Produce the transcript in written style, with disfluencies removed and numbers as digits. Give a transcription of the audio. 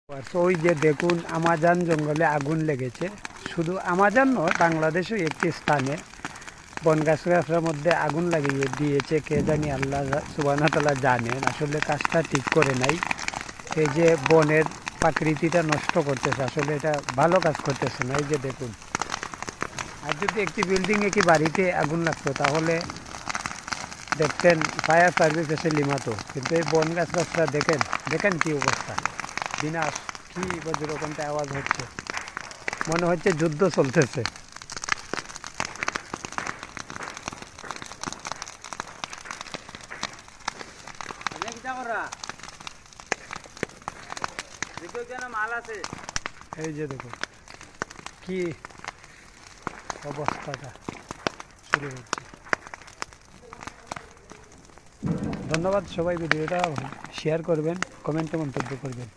তো ওই যে দেখুন আমাজন জঙ্গলে আগুন লেগেছে। শুধু আমাজন নয়, বাংলাদেশেও একটি স্থানে বন গাছগাছার মধ্যে আগুন লাগিয়ে দিয়েছে। কে জানি, আল্লাহ সুবহানাহু ওয়া তাআলা জানেন। আসলে কাজটা ঠিক করে নাই। এই যে বনের প্রাকৃতিটা নষ্ট করতেছে, আসলে এটা ভালো কাজ করতেছে না। এই যে দেখুন, আর যদি একটি বিল্ডিংয়ে কি বাড়িতে আগুন লাগতো তাহলে দেখতেন ফায়ার সার্ভিস এসে লিমাতো। কিন্তু এই বন গাছগাছরা দেখেন, দেখেন কি অবস্থা, বিনাশ। কি বজ্রকণ্ঠে আওয়াজ হচ্ছে, মনে হচ্ছে যুদ্ধ চলতেছে। এই যে দেখুন কি অবস্থাটা শুরু হচ্ছে। ধন্যবাদ, সবাই ভিডিওটা শেয়ার করবেন, কমেন্টে মন্তব্য করবেন।